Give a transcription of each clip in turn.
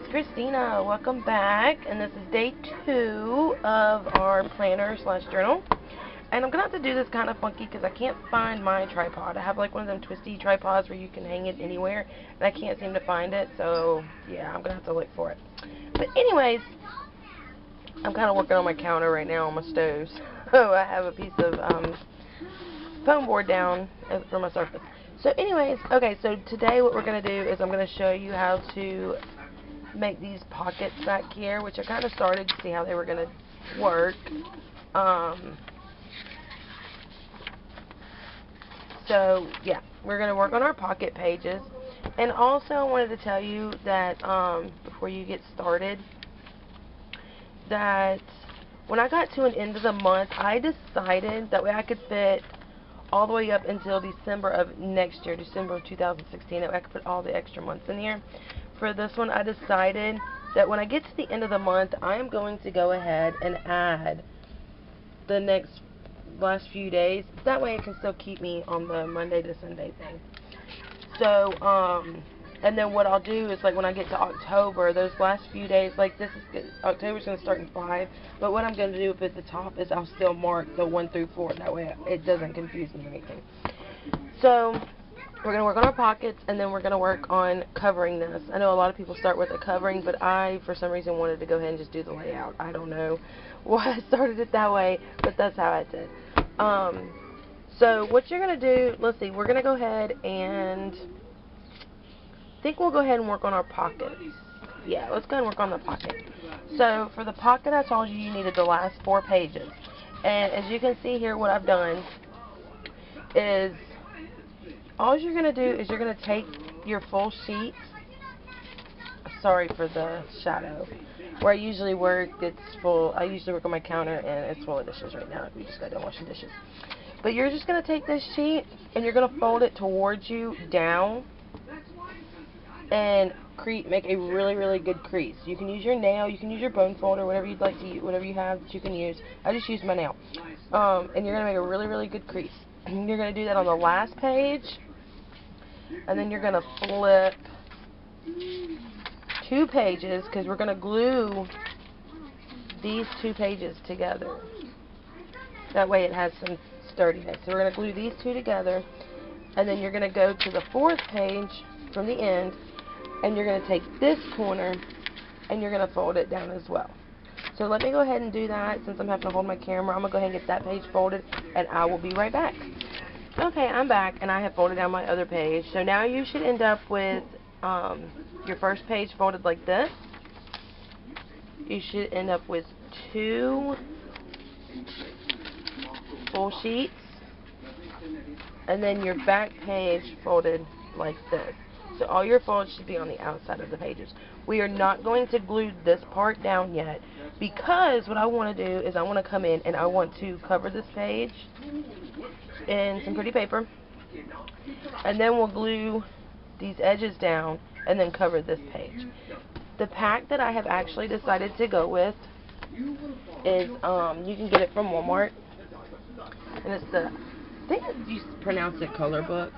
it's Christina. Welcome back, and this is day 2 of our planner slash journal. And I'm going to have to do this kind of funky because I can't find my tripod. I have like one of them twisty tripods where you can hang it anywhere, and I can't seem to find it, so yeah, I'm going to have to look for it. But anyways, I'm kind of working on my counter right now on my stoves. So I have a piece of foam board down for my surface. So anyways, okay, so today what we're going to do is I'm going to show you how to make these pockets back here, which I kind of started to see how they were going to work. So yeah, we're going to work on our pocket pages. And also I wanted to tell you that before you get started, that when I got to an end of the month, I decided that way I could fit all the way up until December of next year, December of 2016, that way I could put all the extra months in here. For this one, I decided that when I get to the end of the month, I am going to go ahead and add the last few days. That way it can still keep me on the Monday to Sunday thing. So, and then what I'll do is, like, when I get to October, those last few days, like, October's going to start in 5, but what I'm going to do up at the top is I'll still mark the 1 through 4, that way it doesn't confuse me or anything. So, we're going to work on our pockets, and then we're going to work on covering this. I know a lot of people start with a covering, but I, for some reason, wanted to go ahead and just do the layout. I don't know why I started it that way, but that's how I did. So, what you're going to do, let's see, we're going to go ahead and I think we'll go ahead and work on our pockets. Yeah, let's go ahead and work on the pocket. So, for the pocket, I told you needed the last 4 pages. And as you can see here, what I've done is, all you're going to do is you're going to take your full sheet. Sorry for the shadow. Where I usually work, it's full. I usually work on my counter, and it's full of dishes right now. We just got done washing dishes. But you're just going to take this sheet, and you're going to fold it towards you down, and make a really, really good crease. You can use your nail, you can use your bone folder, whatever you'd like to use, whatever you have that you can use. I just use my nail. And you're going to make a really, really good crease. You're going to do that on the last page, and then you're going to flip 2 pages, because we're going to glue these 2 pages together. That way it has some sturdiness. So we're going to glue these 2 together, and then you're going to go to the 4th page from the end, and you're going to take this corner and you're going to fold it down as well. So let me go ahead and do that. Since I'm having to hold my camera, I'm going to go ahead and get that page folded, and I will be right back. Okay, I'm back, and I have folded down my other page. So now you should end up with your first page folded like this. You should end up with 2 full sheets, and then your back page folded like this. So all your folds should be on the outside of the pages. We are not going to glue this part down yet, because what I want to do is I want to come in and I want to cover this page in some pretty paper, and then we'll glue these edges down and then cover this page. The pack that I have actually decided to go with is, you can get it from Walmart, and it's the, I think you pronounce it Color Book.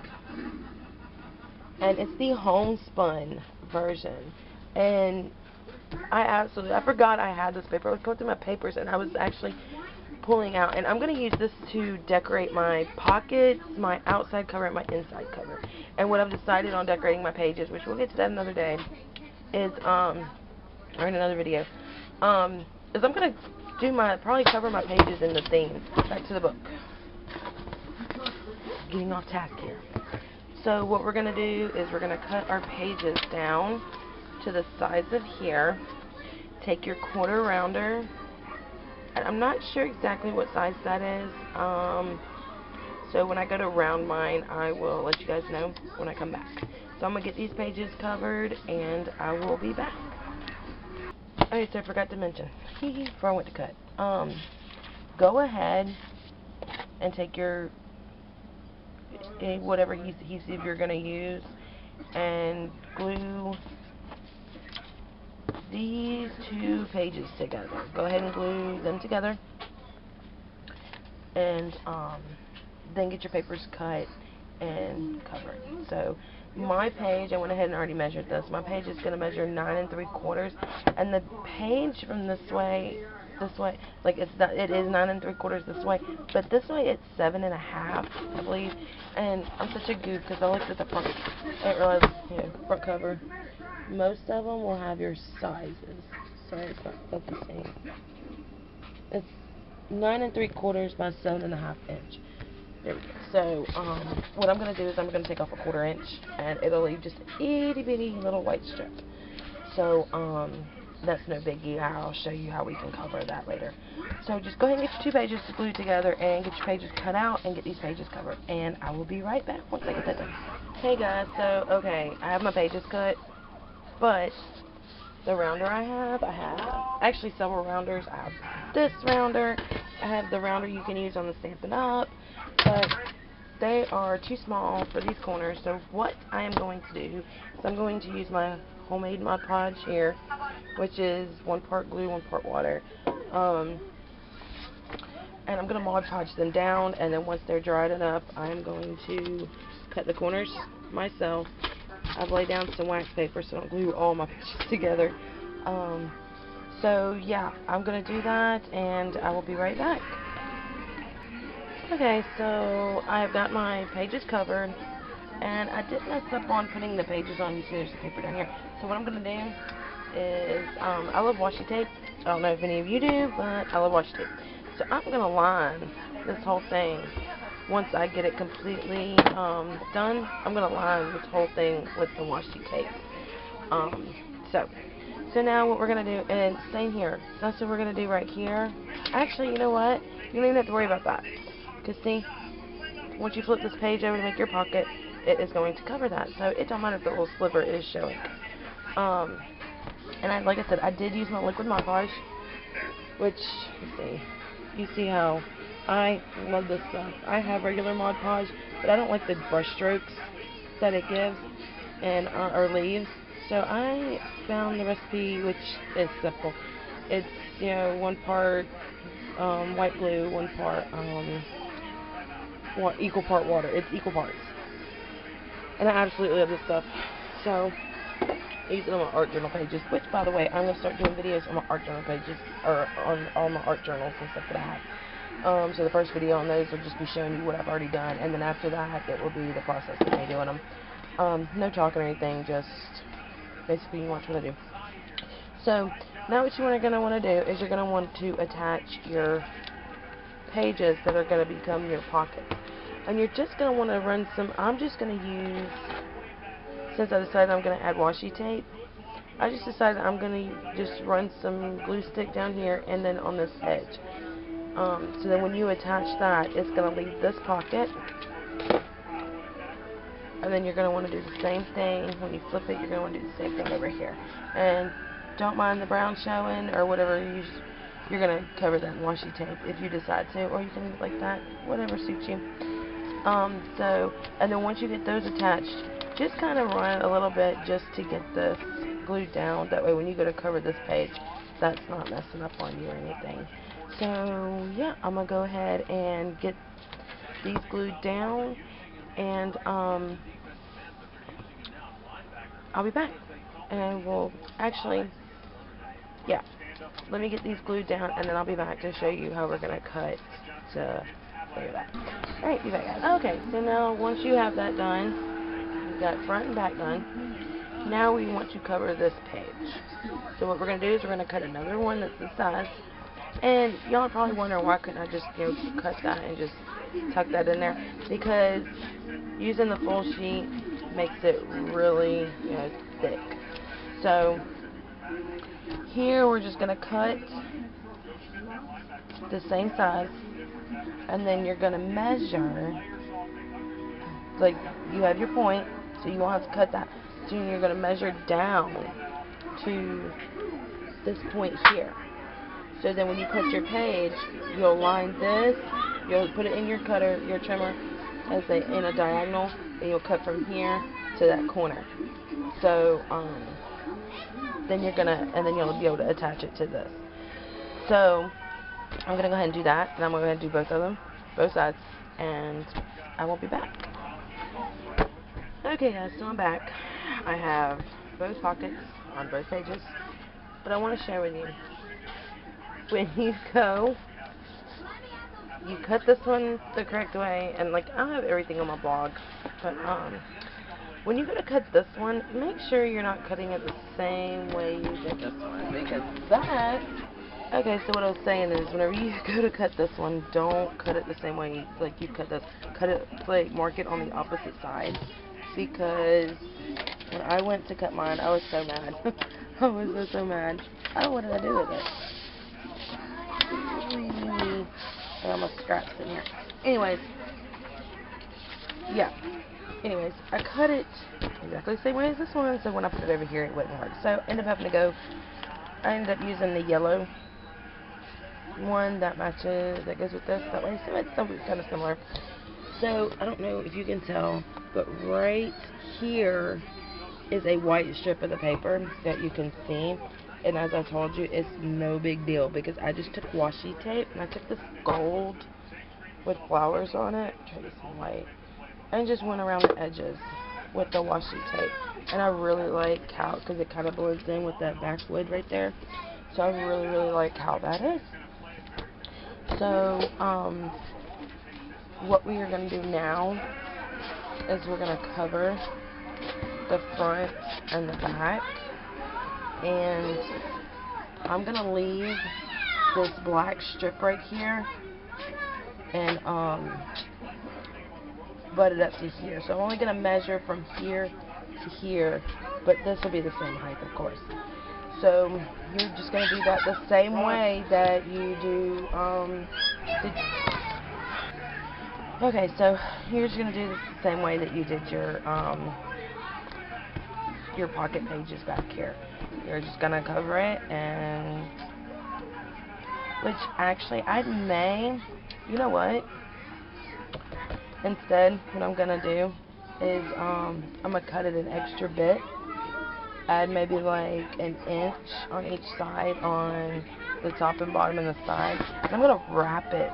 And it's the homespun version. And I forgot I had this paper. I was going through my papers, and I was actually pulling out. And I'm going to use this to decorate my pockets, my outside cover, and my inside cover. And what I've decided on decorating my pages, which we'll get to that another day, is, or in another video, is I'm going to probably cover my pages in the theme. Back to the book. Getting off task here. So what we're going to do is we're going to cut our pages down to the size of here. Take your quarter rounder. And I'm not sure exactly what size that is. So when I go to round mine, I will let you guys know when I come back. So I'm going to get these pages covered, and I will be back. Okay, so I forgot to mention, before I went to cut, go ahead and take your whatever adhesive you're going to use, and glue these 2 pages together. Go ahead and glue them together, and then get your papers cut and cover it. So my page, I went ahead and already measured this. My page is going to measure 9 3/4, and the page from this way, like it is 9 3/4 this way, but this way it's 7 1/2, I believe. And I'm such a goof because I looked at the front. I didn't realize, front cover. Most of them will have your sizes. Sorry, it's not focusing. It's 9 3/4 by 7 1/2 inch. There we go. So, what I'm going to do is I'm going to take off a 1/4 inch, and it'll leave just an itty bitty little white strip. So, that's no biggie. I'll show you how we can cover that later. So, just go ahead and get your 2 pages glued together, and get your pages cut out, and get these pages covered. And I will be right back once I get that done. Hey guys, so, okay, I have my pages cut, but the rounder I have actually several rounders. I have this rounder, I have the rounder you can use on the Stampin' Up, but they are too small for these corners. So what I am going to do is I'm going to use my homemade Mod Podge here, which is 1 part glue, 1 part water, and I'm going to Mod Podge them down, and then once they're dried enough, I'm going to cut the corners myself. I've laid down some wax paper so I don't glue all my pages together. So yeah, I'm going to do that, and I will be right back. Okay, so I've got my pages covered, and I did mess up on putting the pages on. You see there's the paper down here. So what I'm going to do is, I love washi tape. I don't know if any of you do, but I love washi tape. So I'm going to line this whole thing. Once I get it completely done, I'm going to line this whole thing with the washi tape. So now what we're going to do, and same here, that's what we're going to do right here. Actually, you know what? You don't even have to worry about that. Because see, once you flip this page over to make your pocket, it is going to cover that. So it don't matter if the little sliver is showing. And like I said, I did use my liquid Mod Podge, which, let's see, you see how I love this stuff. I have regular Mod Podge, but I don't like the brush strokes that it gives and or leaves. So I found the recipe, which is simple. It's 1 part white glue, 1 part equal part water. It's equal parts, and I absolutely love this stuff. So I use it on my art journal pages, which, by the way, I'm going to start doing videos on my art journal pages, or on all my art journals and stuff that I have. So the first video on those will just be showing you what I've already done, and then after that, it will be the process of me doing them. No talking or anything, just basically you watch what I do. So now what you're going to want to do is you're going to want to attach your pages that are going to become your pocket. And you're just going to want to run some, I'm just going to use, since I decided I'm going to add washi tape, I just decided I'm going to just run some glue stick down here and then on this edge. So then when you attach that, it's going to leave this pocket. And then you're going to want to do the same thing. When you flip it, you're going to want to do the same thing over here. And don't mind the brown showing or whatever. You're going to cover that in washi tape if you decide to. Or you can leave it like that. Whatever suits you. And then once you get those attached, just kind of run a little bit just to get this glued down. That way when you go to cover this page, that's not messing up on you or anything. So yeah, I'm going to go ahead and get these glued down. And I'll be back. And we'll actually, yeah, let me get these glued down and then I'll be back to show you how we're going to cut to layer that. Alright, be back guys. Okay, so now once you have that done, you've got front and back done, now we want to cover this page. So what we're going to do is we're going to cut another one that's the size. And y'all are probably wondering why couldn't I just cut that and just tuck that in there, because using the full sheet makes it really thick. So here we're just going to cut the same size, and then you're going to measure, like you have your point, so you won't have to cut that. So you're going to measure down to this point here. So then when you cut your page, you'll line this, you'll put it in your cutter, your trimmer, in a diagonal, and you'll cut from here to that corner. So then you're gonna, and then you'll be able to attach it to this. So I'm gonna go ahead and do that, and I'm gonna go ahead and do both of them, both sides, and I will be back. Okay guys, so I'm back. I have both pockets on both pages, but I want to share with you. When you go, you cut this one the correct way, and like I'll have everything on my blog, but when you go to cut this one, make sure you're not cutting it the same way you did this one, because that... Okay, so what I was saying is, whenever you go to cut this one, don't cut it the same way like you cut this. Cut it, like, mark it on the opposite side, because when I went to cut mine, I was so mad. I was so mad. What did I do with it? I got my scraps in here. Anyways, yeah. Anyways, I cut it exactly the same way as this one, so when I put it over here, it wouldn't work. So I ended up having to go. I ended up using the yellow one that matches, that goes with this, that way, so it's something kind of similar. So I don't know if you can tell, but right here is a white strip of the paper that you can see, and as I told you, it's no big deal, because I just took washi tape, and I took this gold with flowers on it, try this in white, and just went around the edges with the washi tape. And I really like how, because it kind of blends in with that backwood right there, so I really like how that is. So, what we are going to do now is we're going to cover the front and the back, and I'm going to leave this black strip right here and butt it up to here. So I'm only going to measure from here to here, but this will be the same height, of course. So you're just going to do that the same way that you do, okay, so you're just going to do this the same way that you did your pocket pages back here. You're just going to cover it, and, which actually I may, you know what, instead what I'm going to do is, I'm going to cut it an extra bit. Add maybe like an inch on each side on the top and bottom and the side. And I'm going to wrap it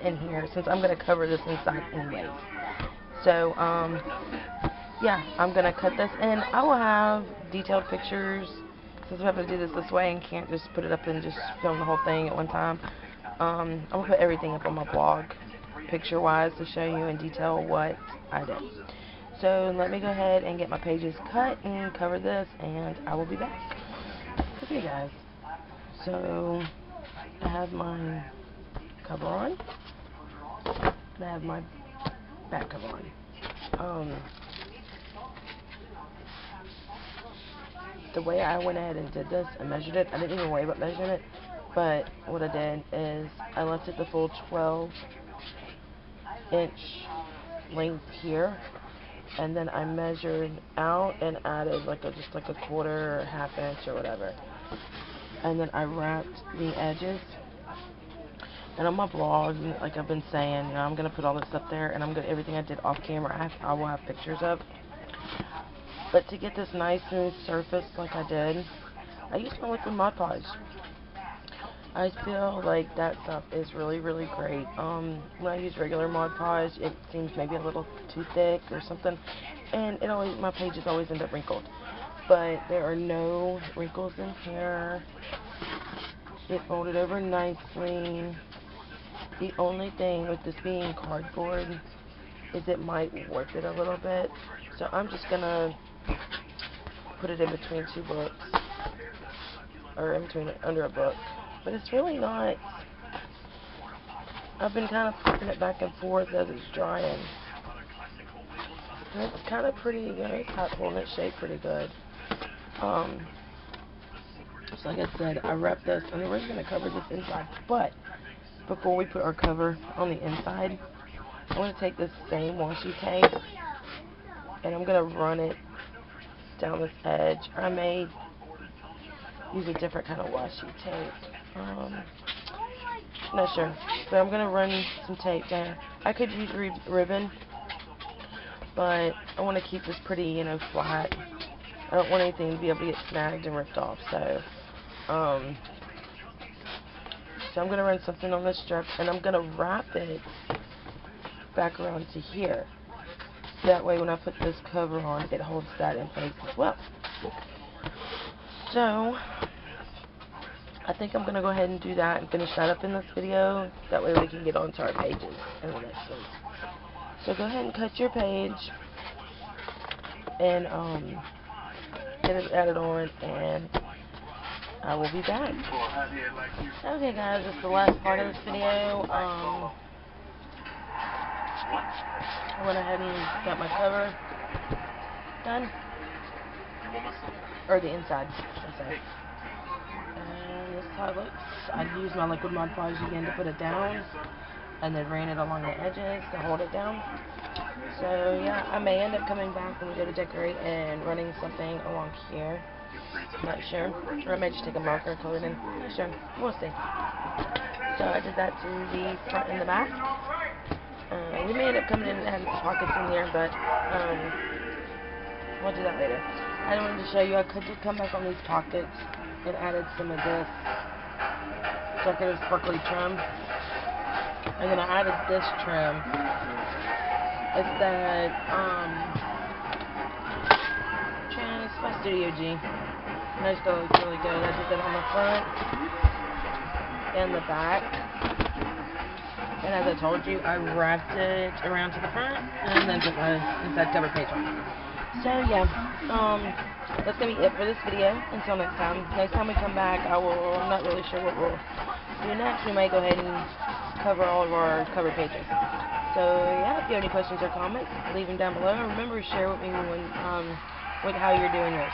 in here since I'm going to cover this inside anyways. So, yeah, I'm going to cut this, and I will have detailed pictures since I'm having to do this way and can't just put it up and just film the whole thing at one time. I'm going to put everything up on my blog picture-wise to show you in detail what I did. So let me go ahead and get my pages cut and cover this, and I will be back. Okay guys, so I have my cover on, and I have my back cover on. The way I went ahead and did this, I measured it. I didn't even worry about measuring it, but what I did is I left it the full 12-inch length here. And then I measured out and added like just like a quarter or half inch or whatever. And then I wrapped the edges. And on my blog, like I've been saying, you know, I'm gonna put all this up there, and I'm gonna, everything I did off camera, I will have pictures of. But to get this nice smooth surface like I did, I used my liquid Mod Podge. I feel like that stuff is really great. When I use regular Mod Podge, it seems maybe a little too thick or something, and it always, my pages always end up wrinkled. But there are no wrinkles in here. It folded over nicely. The only thing with this being cardboard is it might warp it a little bit. So I'm just gonna put it in between two books, or in between, under a book. But it's really not. I've been kind of flipping it back and forth as it's drying. And it's kind of pretty, you know, it's hot holding its shape pretty good. So like I said, I wrapped this, and we're just going to cover this inside. But before we put our cover on the inside, I'm going to take this same washi tape, and I'm going to run it down this edge. I may use a different kind of washi tape. Not sure, but I'm gonna run some tape down. I could use ribbon, but I want to keep this pretty, you know, flat. I don't want anything to be able to get snagged and ripped off. So I'm gonna run something on this strip, and I'm gonna wrap it back around to here. That way when I put this cover on, it holds that in place as well. So, I think I'm going to go ahead and do that and finish that up in this video. That way we can get onto our pages in the next one. So go ahead and cut your page and get it added on, and I will be back. Okay guys, this is the last part of this video. I went ahead and got my cover done. Or the inside, I say. And this is how it looks. I used my liquid Mod Podge again to put it down, and then ran it along the edges to hold it down. So yeah, I may end up coming back when we go to decorate and running something along here. Not sure. Or I may just take a marker and color it in. Not sure. We'll see. So I did that to the front and the back. We may end up coming in and adding some pockets in here, but we'll do that later. I wanted to show you I could just come back on these pockets and added some of this decorative sparkly trim. And then I added this trim. It's that trim, it's by Studio G. And I just thought it looked really good. I did that on the front and the back. And as I told you, I wrapped it around to the front and then put my inside cover page on. So yeah, that's going to be it for this video. Until next time. Next time we come back, I'm not really sure what we'll do next. We might go ahead and cover all of our cover pages. So yeah, if you have any questions or comments, leave them down below. And remember to share with me with how you're doing yours.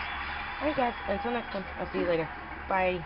Alright guys, until next time, I'll see you later. Bye.